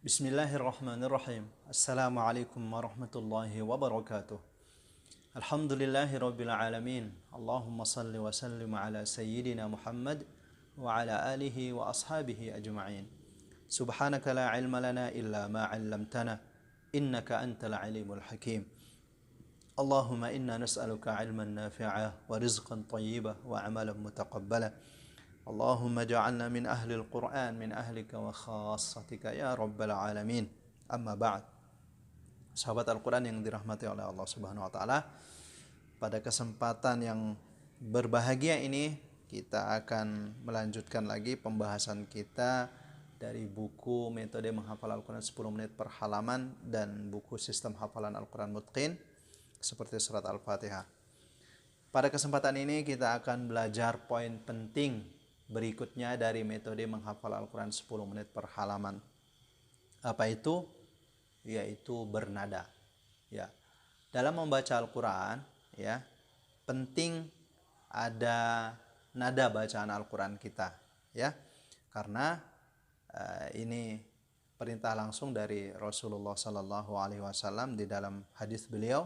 Bismillahirrahmanirrahim. Assalamualaikum warahmatullahi wabarakatuh. Alhamdulillahi rabbil alamin. Allahumma salli wa sallim ala sayyidina Muhammad wa ala alihi wa ashabihi ajma'in. Subhanaka la ilma lana illa ma 'allamtana innaka antal alimul hakim. Allahumma inna nas'aluka ilman nafi'a wa rizqan tayyiba wa amalan mutaqabbala. Allahumma ja'alna min ahli al-Qur'an min ahlika wa khassatika ya rabbal alamin. Amma ba'd. Sahabat Al-Quran yang dirahmati oleh Allah Subhanahu wa taala, pada kesempatan yang berbahagia ini kita akan melanjutkan lagi pembahasan kita dari buku metode menghafal Al-Quran 10 menit per halaman dan buku sistem hafalan Al-Quran Mutqin seperti surat Al-Fatihah. Pada kesempatan ini kita akan belajar poin penting berikutnya dari metode menghafal Al-Quran 10 menit per halaman. Apa itu? Yaitu bernada. Ya. Dalam membaca Al-Quran, ya, penting ada nada bacaan Al-Quran kita, ya. Karena ini perintah langsung dari Rasulullah Sallallahu Alaihi Wasallam di dalam hadis beliau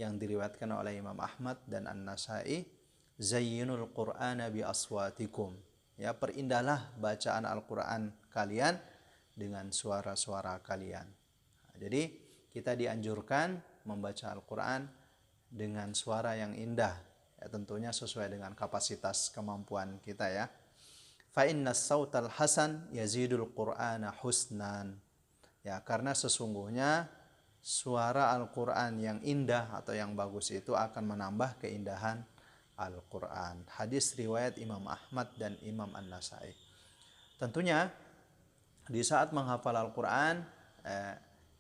yang diriwayatkan oleh Imam Ahmad dan An-Nasai, zayyinul Qur'ana bi aswatikum. Ya, perindahlah bacaan Al-Quran kalian dengan suara-suara kalian. Nah, jadi kita dianjurkan membaca Al-Quran dengan suara yang indah, ya, tentunya sesuai dengan kapasitas kemampuan kita, ya. Fa innas sautal hasan yazidul Qur'ana husnan. Ya, karena sesungguhnya suara Al-Quran yang indah atau yang bagus itu akan menambah keindahan Al-Quran. Hadis riwayat Imam Ahmad dan Imam An-Nasai. Tentunya di saat menghafal Al-Quran,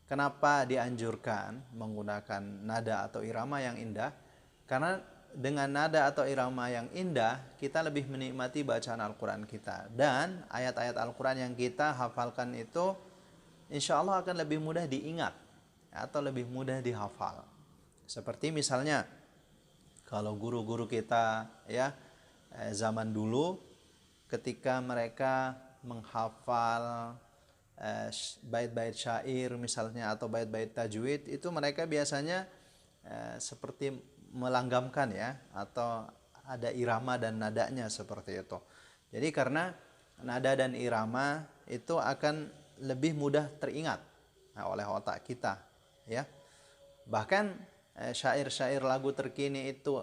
kenapa dianjurkan menggunakan nada atau irama yang indah? Karena dengan nada atau irama yang indah, kita lebih menikmati bacaan Al-Quran kita. Dan ayat-ayat Al-Quran yang kita hafalkan itu insya Allah akan lebih mudah diingat atau lebih mudah dihafal. Seperti misalnya kalau guru-guru kita, ya, zaman dulu ketika mereka menghafal bait-bait syair misalnya atau bait-bait tajwid, itu mereka biasanya seperti melanggamkan, ya, atau ada irama dan nadanya seperti itu. Jadi karena nada dan irama itu akan lebih mudah teringat oleh otak kita, ya. Bahkan syair-syair lagu terkini itu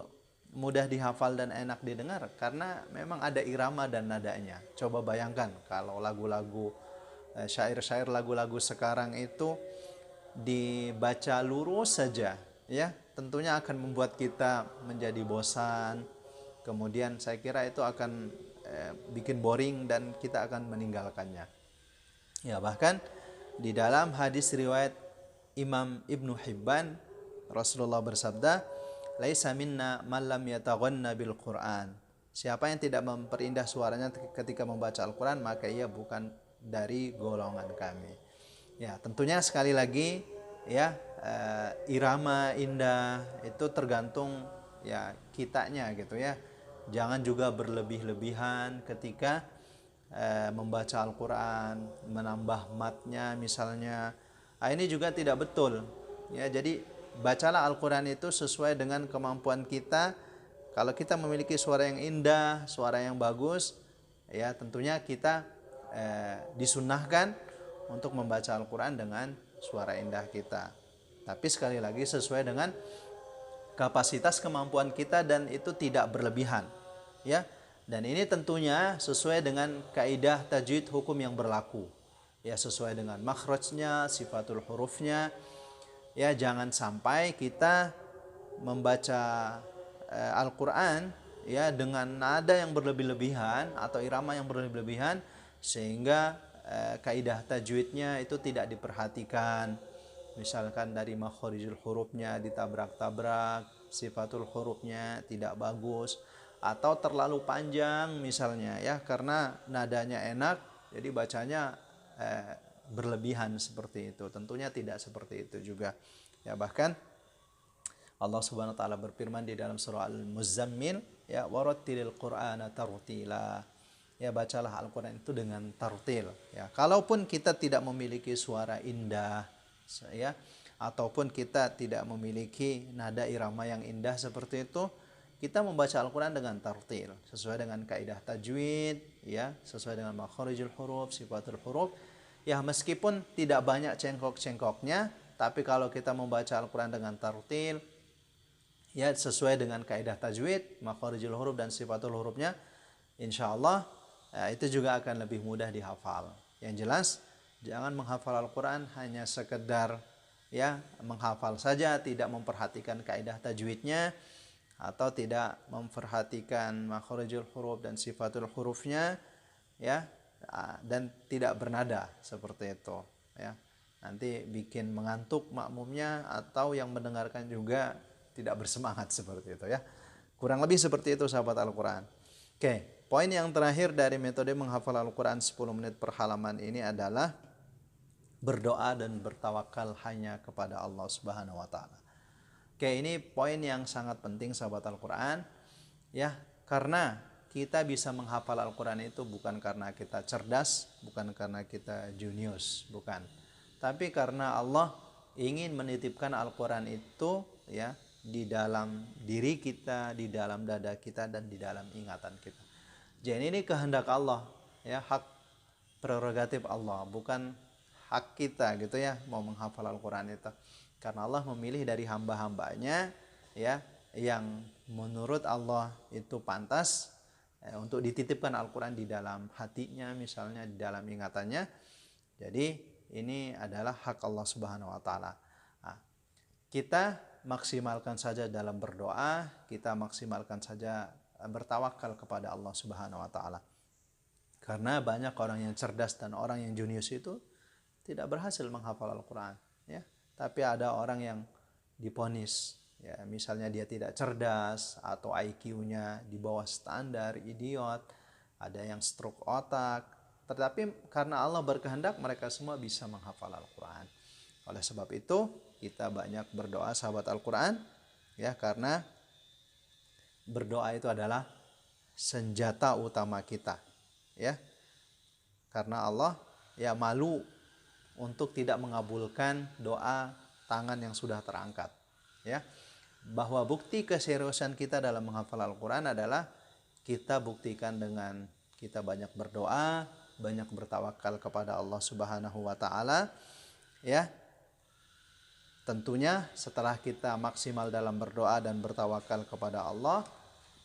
mudah dihafal dan enak didengar karena memang ada irama dan nadanya. Coba bayangkan kalau lagu-lagu syair-syair lagu-lagu sekarang itu dibaca lurus saja, ya, tentunya akan membuat kita menjadi bosan. Kemudian saya kira itu akan bikin boring dan kita akan meninggalkannya. Ya, bahkan di dalam hadis riwayat Imam Ibnu Hibban, Rasulullah bersabda, "Laisa minna man lam yataghanna bil Qur'an." Siapa yang tidak memperindah suaranya ketika membaca Al-Quran, maka ia bukan dari golongan kami. Ya, tentunya sekali lagi, ya, irama indah itu tergantung, ya, kitanya gitu, ya. Jangan juga berlebih-lebihan ketika membaca Al-Quran, menambah matnya misalnya. Ini juga tidak betul. Ya, jadi bacalah Al-Quran itu sesuai dengan kemampuan kita. Kalau kita memiliki suara yang indah, suara yang bagus, ya, tentunya kita disunnahkan untuk membaca Al-Quran dengan suara indah kita. Tapi sekali lagi sesuai dengan kapasitas kemampuan kita dan itu tidak berlebihan, ya. Dan ini tentunya sesuai dengan kaidah tajwid hukum yang berlaku, ya, sesuai dengan makhrajnya, sifatul hurufnya. Ya, jangan sampai kita membaca Al-Quran, ya, dengan nada yang berlebih-lebihan atau irama yang berlebih-lebihan sehingga kaidah tajwidnya itu tidak diperhatikan. Misalkan dari makharijul hurufnya ditabrak-tabrak, sifatul hurufnya tidak bagus, atau terlalu panjang misalnya, ya, karena nadanya enak jadi bacanya berlebihan seperti itu. Tentunya tidak seperti itu juga, ya. Bahkan Allah Subhanahu wa taala berfirman di dalam surah Al-Muzammil, ya, warattilil Qur'ana tartila. ya bacalah Al-Quran itu dengan tartil. Ya, kalaupun kita tidak memiliki suara indah, ya, ataupun kita tidak memiliki nada irama yang indah seperti itu, kita membaca Al-Quran dengan tartil, sesuai dengan kaidah tajwid, ya, sesuai dengan makharijul huruf, sifatul huruf. Ya, meskipun tidak banyak cengkok-cengkoknya, tapi kalau kita membaca Al-Quran dengan tartil, ya, sesuai dengan kaidah tajwid, makharijul huruf dan sifatul hurufnya, insya Allah itu juga akan lebih mudah dihafal. Yang jelas, jangan menghafal Al-Quran hanya sekedar ya menghafal saja, tidak memperhatikan kaidah tajwidnya, atau tidak memperhatikan makharijul huruf dan sifatul hurufnya, ya, dan tidak bernada seperti itu, ya. Nanti bikin mengantuk makmumnya, atau yang mendengarkan juga tidak bersemangat seperti itu, ya. Kurang lebih seperti itu sahabat Al-Quran. Oke, poin yang terakhir dari metode menghafal Al-Quran 10 menit per halaman ini adalah berdoa dan bertawakal hanya kepada Allah Subhanahu wa taala. Oke, ini poin yang sangat penting sahabat Al-Quran, ya, karena kita bisa menghafal Al-Quran itu bukan karena kita cerdas, bukan karena kita jenius, bukan. Tapi karena Allah ingin menitipkan Al-Quran itu, ya, di dalam diri kita, di dalam dada kita, dan di dalam ingatan kita. Jadi ini kehendak Allah, ya, hak prerogatif Allah, bukan hak kita gitu ya mau menghafal Al-Quran itu. Karena Allah memilih dari hamba-hambanya, ya, yang menurut Allah itu pantas untuk dititipkan Al-Quran di dalam hatinya, misalnya di dalam ingatannya. Jadi ini adalah hak Allah Subhanahu wa taala. Nah, kita maksimalkan saja dalam berdoa, kita maksimalkan saja bertawakal kepada Allah Subhanahu wa taala. Karena banyak orang yang cerdas dan orang yang jenius itu tidak berhasil menghafal Al-Quran, ya. Tapi ada orang yang diponis, ya, misalnya dia tidak cerdas atau IQ-nya di bawah standar, idiot, ada yang stroke otak, tetapi karena Allah berkehendak mereka semua bisa menghafal Al-Quran. Oleh sebab itu kita banyak berdoa sahabat Al-Quran, ya, karena berdoa itu adalah senjata utama kita, ya. Karena Allah ya malu untuk tidak mengabulkan doa tangan yang sudah terangkat, ya. Bahwa bukti keseriusan kita dalam menghafal Al-Quran adalah kita buktikan dengan kita banyak berdoa, banyak bertawakal kepada Allah Subhanahu wa taala, ya. Tentunya setelah kita maksimal dalam berdoa dan bertawakal kepada Allah,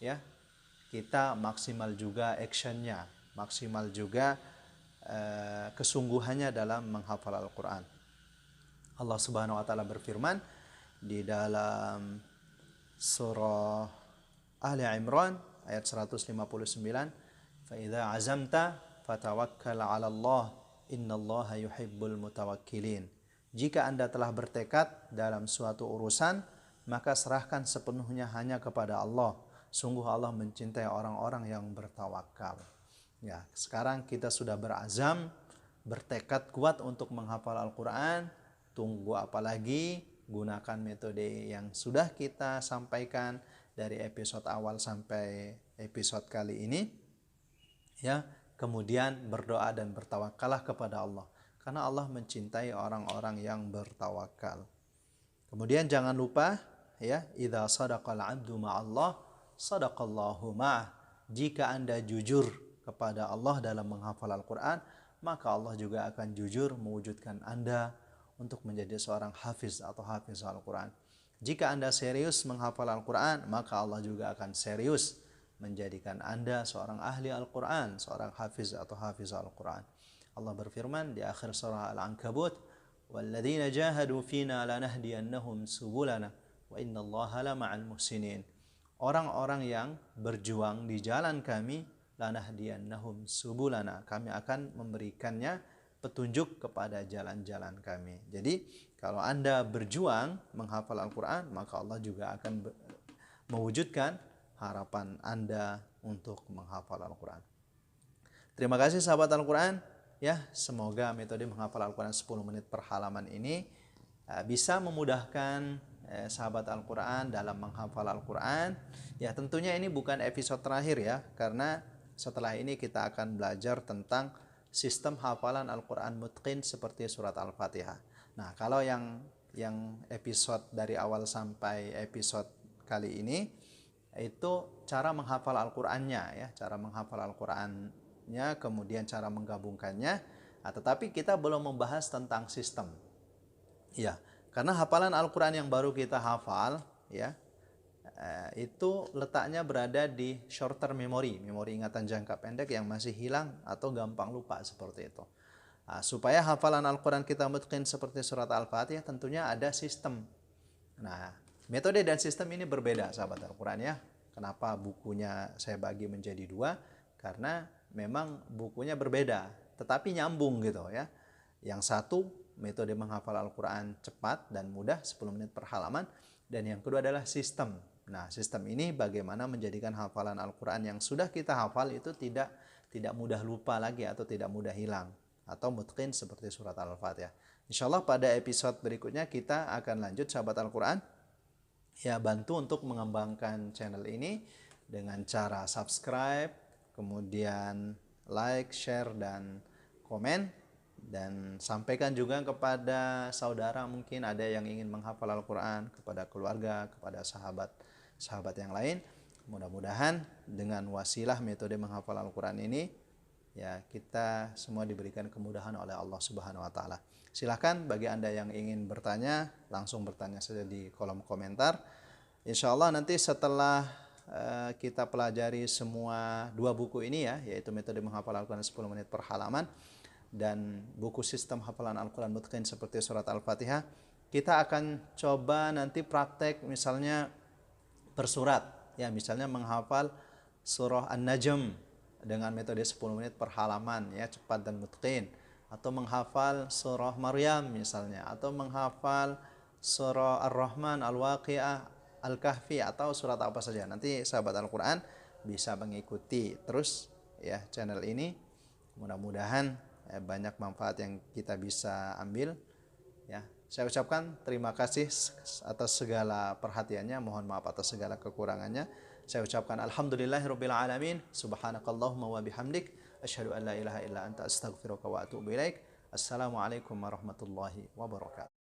ya, kita maksimal juga actionnya, maksimal juga kesungguhannya dalam menghafal Al-Quran. Allah Subhanahu wa taala berfirman di dalam surah Ali Imran ayat 159, "Fa idza azamta fatawakkal 'ala Allah, innallaha yuhibbul mutawakkilin." Jika Anda telah bertekad dalam suatu urusan, maka serahkan sepenuhnya hanya kepada Allah. Sungguh Allah mencintai orang-orang yang bertawakal. Ya, sekarang kita sudah berazam, bertekad kuat untuk menghafal Al-Quran. Tunggu apa lagi? Gunakan metode yang sudah kita sampaikan dari episode awal sampai episode kali ini, ya. Kemudian berdoa dan bertawakallah kepada Allah, karena Allah mencintai orang-orang yang bertawakal. Kemudian jangan lupa, ya, idza sadaqal 'abdu ma'allah sadaqallahu ma'ah. Jika Anda jujur kepada Allah dalam menghafal Al-Quran, maka Allah juga akan jujur mewujudkan Anda untuk menjadi seorang hafiz atau hafiz Al-Quran. Jika Anda serius menghafal Al-Quran, maka Allah juga akan serius menjadikan Anda seorang ahli Al-Quran, seorang hafiz atau hafiz Al-Quran. Allah berfirman di akhir surah Al-Ankabut, "Walladzina jahadu fina lanahdiyannahum subulana wa innallaha lama'al muhsinin." Orang-orang yang berjuang di jalan kami, lanahdiyannahum subulana, kami akan memberikannya petunjuk kepada jalan-jalan kami. Jadi kalau Anda berjuang menghafal Al-Quran, maka Allah juga akan mewujudkan harapan Anda untuk menghafal Al-Quran. Terima kasih sahabat Al-Quran, ya. Semoga metode menghafal Al-Quran 10 menit per halaman ini bisa memudahkan sahabat Al-Quran dalam menghafal Al-Quran. Ya, tentunya ini bukan episode terakhir, ya, karena setelah ini kita akan belajar tentang sistem hafalan Al-Quran mutqin seperti surat Al-Fatihah. Nah, kalau yang episode dari awal sampai episode kali ini itu cara menghafal Al-Qur'annya ya, cara menghafal Al-Qur'annya, kemudian cara menggabungkannya. Tetapi kita belum membahas tentang sistem. Ya, karena hafalan Al-Qur'an yang baru kita hafal ya, itu letaknya berada di short term memory, memori ingatan jangka pendek yang masih hilang atau gampang lupa seperti itu. Supaya hafalan Al-Quran kita mutqin seperti surat Al-Fatihah, tentunya ada sistem. Nah, metode dan sistem ini berbeda sahabat Al-Quran ya. Kenapa bukunya saya bagi menjadi dua? Karena memang bukunya berbeda, tetapi nyambung gitu ya. Yang satu metode menghafal Al-Quran cepat dan mudah 10 menit per halaman, dan yang kedua adalah sistem. Nah, sistem ini bagaimana menjadikan hafalan Al-Quran yang sudah kita hafal itu tidak mudah lupa lagi atau tidak mudah hilang atau mutqin seperti surat Al-Fatihah. Insyaallah pada episode berikutnya kita akan lanjut sahabat Al-Quran ya, bantu untuk mengembangkan channel ini dengan cara subscribe, kemudian like, share, dan komen. Dan sampaikan juga kepada saudara, mungkin ada yang ingin menghafal Al-Quran, kepada keluarga, kepada sahabat yang lain. Mudah-mudahan dengan wasilah metode menghafal Al-Quran ini ya, kita semua diberikan kemudahan oleh Allah Subhanahu wa taala. Silahkan bagi Anda yang ingin bertanya, langsung bertanya saja di kolom komentar. Insya Allah nanti setelah kita pelajari semua dua buku ini ya, yaitu metode menghafal Al-Quran 10 menit per halaman dan buku sistem hafalan Al-Quran mutqin seperti surat Al-Fatihah, kita akan coba nanti praktek misalnya per surat ya, misalnya menghafal surah An-Najm dengan metode 10 menit per halaman ya, cepat dan mutqin, atau menghafal surah Maryam misalnya, atau menghafal surah Ar-Rahman, Al-Waqi'ah, Al-Kahfi, atau surat apa saja. Nanti sahabat Al-Quran bisa mengikuti terus ya channel ini. Mudah-mudahan banyak manfaat yang kita bisa ambil ya. Saya ucapkan terima kasih atas segala perhatiannya, mohon maaf atas segala kekurangannya. Saya ucapkan alhamdulillahirabbil alamin, subhanakallahumma wa bihamdik, asyhadu an la ilaha illa anta, astaghfiruka wa atubu ilaik. Assalamualaikum warahmatullahi wabarakatuh.